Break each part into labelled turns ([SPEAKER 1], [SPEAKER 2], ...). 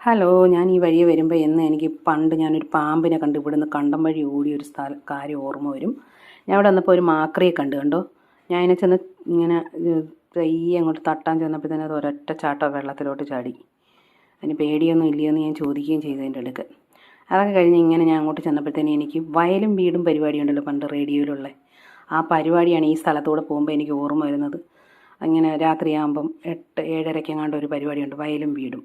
[SPEAKER 1] Hello, ഞാൻ ഈ വഴിയെ വരുമ്പോൾ എനിക്ക് പണ്ട് ഞാനൊരു പാമ്പിനെ കണ്ട് ഇവിടുന്ന് കണ്ടം വഴി ഓടിയൊരു കാര്യം ഓർമ്മ വരും. ഞാൻ ഇവിടെ വന്നപ്പോൾ ഒരു മാക്രിയെ കണ്ടോ. ഞാൻ അതിനെ ചെന്ന് ഇങ്ങനെ തെയ്യെ അങ്ങോട്ട് തട്ടാൻ ചെന്നപ്പോൾ തന്നെ അത് ഒരൊറ്റ ചാട്ടോ വെള്ളത്തിലോട്ട് ചാടി. അതിന് പേടിയൊന്നും ഇല്ലയെന്ന് ഞാൻ ചോദിക്കുകയും ചെയ്തു അതിൻ്റെ അടുക്ക്. അതൊക്കെ കഴിഞ്ഞ് ഇങ്ങനെ ഞാൻ അങ്ങോട്ട് ചെന്നപ്പോഴത്തേന് എനിക്ക് വയലും വീടും പരിപാടിയുണ്ടല്ലോ പണ്ട് റേഡിയോയിലുള്ള ആ പരിപാടിയാണ് ഈ സ്ഥലത്തൂടെ പോകുമ്പോൾ എനിക്ക് ഓർമ്മ വരുന്നത്. അങ്ങനെ രാത്രിയാകുമ്പം 7-7:30 ഒരു പരിപാടിയുണ്ട്, വയലും വീടും.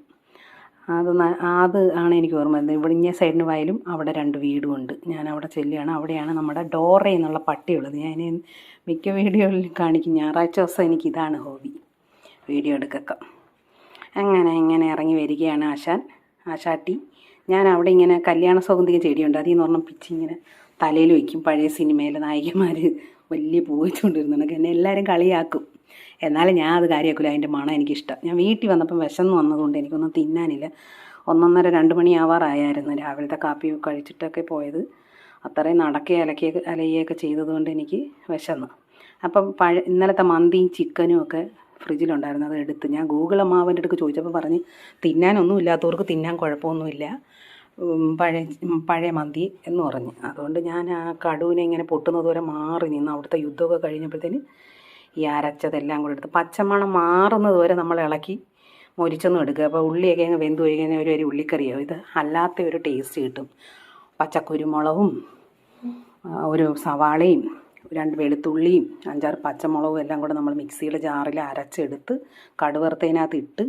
[SPEAKER 1] അത് ആണ് എനിക്ക് ഓർമ്മ വരുന്നത്. ഇവിടെ ഇങ്ങനെ സൈഡിന് വയലും അവിടെ 2 വീടും ഉണ്ട്. ഞാൻ അവിടെ ചെല്ലുകയാണ്. അവിടെയാണ് നമ്മുടെ ഡോറ എന്നുള്ള പട്ടിയുള്ളത്. ഞാൻ മിക്ക വീഡിയോകളിലും കാണിക്കും. ഞായറാഴ്ച ദിവസം എനിക്കിതാണ് ഹോബി, വീഡിയോ എടുക്കൊക്കെ. ഇങ്ങനെ ഇറങ്ങി വരികയാണ് ആശാട്ടി. ഞാൻ അവിടെ ഇങ്ങനെ കല്യാണ സൗഗന്ധിക ചെടിയുണ്ട്, അതിൽ നിന്ന് പറഞ്ഞാൽ പിച്ചി ഇങ്ങനെ തലയിൽ വയ്ക്കും. പഴയ സിനിമയിലെ നായികമാർ വലിയ പൂ വെച്ചുകൊണ്ടിരുന്നുണ്ടെങ്കിൽ എന്നെ എല്ലാവരും കളിയാക്കും. എന്നാലും ഞാൻ അത് കാര്യമാക്കില്ല. അതിൻ്റെ മണം എനിക്കിഷ്ടം. ഞാൻ വീട്ടിൽ വന്നപ്പം വിശന്ന് വന്നതുകൊണ്ട് എനിക്കൊന്നും തിന്നാനില്ല. 1:30-2 മണിയാവാറായിരുന്നു. രാവിലത്തെ കാപ്പി കഴിച്ചിട്ടൊക്കെ പോയത്. അത്രയും അലയുകയൊക്കെ ചെയ്തതുകൊണ്ട് എനിക്ക് വിശന്നു. അപ്പം ഇന്നലത്തെ മന്തിയും ചിക്കനും ഒക്കെ ഫ്രിഡ്ജിലുണ്ടായിരുന്നു. അത് എടുത്ത് ഞാൻ ഗൂഗിൾ അമ്മാവൻ്റെ അടുത്ത് ചോദിച്ചപ്പോൾ പറഞ്ഞ് തിന്നാനൊന്നും ഇല്ലാത്തവർക്ക് തിന്നാൻ കുഴപ്പമൊന്നുമില്ല, പഴയ മന്തി എന്ന് പറഞ്ഞു. അതുകൊണ്ട് ഞാൻ ആ കടുവിനെ ഇങ്ങനെ പൊട്ടുന്നത് വരെ മാറി നിന്ന് അവിടുത്തെ യുദ്ധമൊക്കെ കഴിഞ്ഞപ്പോഴത്തേന് ഈ അരച്ചതെല്ലാം കൂടെ എടുത്ത് പച്ചമണം മാറുന്നത് വരെ നമ്മൾ ഇളക്കി മൊരിച്ചൊന്നും എടുക്കുക. അപ്പോൾ ഉള്ളിയൊക്കെ അങ്ങ് വെന്ത് പോയി കഴിഞ്ഞാൽ ഒരു ഉള്ളിക്കറിയാവും. ഇത് അല്ലാത്ത ഒരു ടേസ്റ്റ് കിട്ടും. പച്ചക്കുരുമുളകും ഒരു സവാളയും 2 വെളുത്തുള്ളിയും 5-6 പച്ചമുളകും എല്ലാം കൂടെ നമ്മൾ മിക്സിയുടെ ജാറിൽ അരച്ചെടുത്ത് കടുവറുത്തതിനകത്ത് ഇട്ട്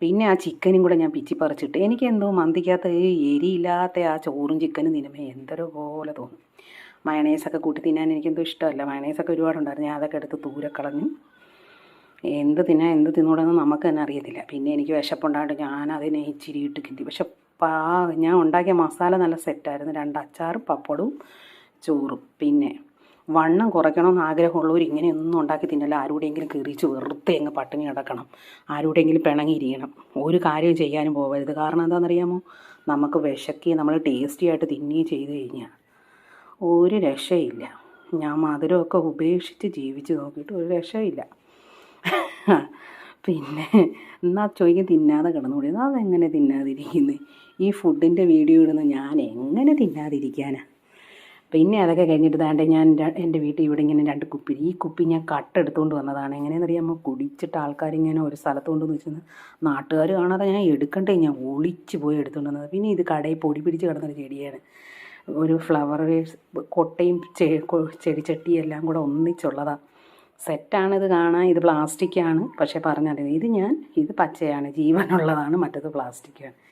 [SPEAKER 1] പിന്നെ ആ ചിക്കനും കൂടെ ഞാൻ പിച്ചി പറിച്ചിട്ട് എനിക്കെന്തോ മന്തിക്കകത്ത് എരിയില്ലാത്ത ആ ചോറും ചിക്കനും തിന്നുമ്പോൾ എന്തൊരു പോലെ തോന്നും. മയണൈസൊക്കെ കൂട്ടി തിന്നാൻ എനിക്കെന്തോ ഇഷ്ടമല്ല. മയണൈസൊക്കെ ഒരുപാടുണ്ടായിരുന്നു. ഞാൻ അതൊക്കെ എടുത്ത് ദൂരെ കളഞ്ഞു. എന്ത് തിന്നൂടെന്ന് നമുക്ക് തന്നെ അറിയത്തില്ല. പിന്നെ എനിക്ക് വിശപ്പുണ്ടായിട്ട് ഞാൻ അതിനെ ഇച്ചിരി ഇട്ട് കിട്ടി. പക്ഷെ ഞാൻ ഉണ്ടാക്കിയ മസാല നല്ല സെറ്റായിരുന്നു. 2 അച്ചാറും പപ്പടവും ചോറും. പിന്നെ വണ്ണം കുറയ്ക്കണമെന്ന് ആഗ്രഹമുള്ളവർ ഇങ്ങനെയൊന്നും ഉണ്ടാക്കി തിന്നല്ല. ആരുടെയെങ്കിലും കീറിച്ച് വെറുതെ അങ്ങ് പട്ടിണി കിടക്കണം, ആരുടെയെങ്കിലും പിണങ്ങിയിരിക്കണം, ഒരു കാര്യം ചെയ്യാനും പോകരുത്. കാരണം എന്താണെന്നറിയാമോ, നമുക്ക് വിശക്കുകയും നമ്മൾ ടേസ്റ്റി ആയിട്ട് തിന്നുകയും ചെയ്ത് കഴിഞ്ഞാൽ ഒരു രക്ഷയില്ല. ഞാൻ മധുരമൊക്കെ ഉപേക്ഷിച്ച് ജീവിച്ച് നോക്കിയിട്ട് ഒരു രക്ഷയില്ല. പിന്നെ എന്നാൽ ചോദിക്കും തിന്നാതെ കിടന്നുകൂടി. അതെങ്ങനെ തിന്നാതിരിക്കുന്നത്? ഈ ഫുഡിൻ്റെ വീഡിയോ ഇടുന്ന ഞാൻ എങ്ങനെ തിന്നാതിരിക്കാനാണ്? പിന്നെ അതൊക്കെ കഴിഞ്ഞിട്ട് താണ്ടെ ഞാൻ എൻ്റെ വീട്ടിൽ ഇവിടെ ഇങ്ങനെ 2 കുപ്പി, ഈ കുപ്പി ഞാൻ കട്ടെടുത്തുകൊണ്ട് വന്നതാണ്. എങ്ങനെയെന്നറിയാമോ, കുടിച്ചിട്ട് ആൾക്കാരിങ്ങനെ ഒരു സ്ഥലത്ത് കൊണ്ടുവന്ന് വെച്ചാൽ നാട്ടുകാർ കാണാതെ ഞാൻ എടുക്കണ്ടേ, ഞാൻ ഒളിച്ച് പോയി എടുത്തുകൊണ്ട് വന്നത്. പിന്നെ ഇത് കടയിൽ പൊടി പിടിച്ച് കിടന്നൊരു ചെടിയാണ്. ഒരു ഫ്ലവർ കൊട്ടയും ചെടിച്ചട്ടിയും എല്ലാം കൂടെ ഒന്നിച്ചുള്ളതാണ്. സെറ്റാണിത് കാണാൻ. ഇത് പ്ലാസ്റ്റിക്കാണ്, പക്ഷേ പറഞ്ഞാൽ ഇത് പച്ചയാണ്, ജീവനുള്ളതാണ്, മറ്റത് പ്ലാസ്റ്റിക്കാണ്.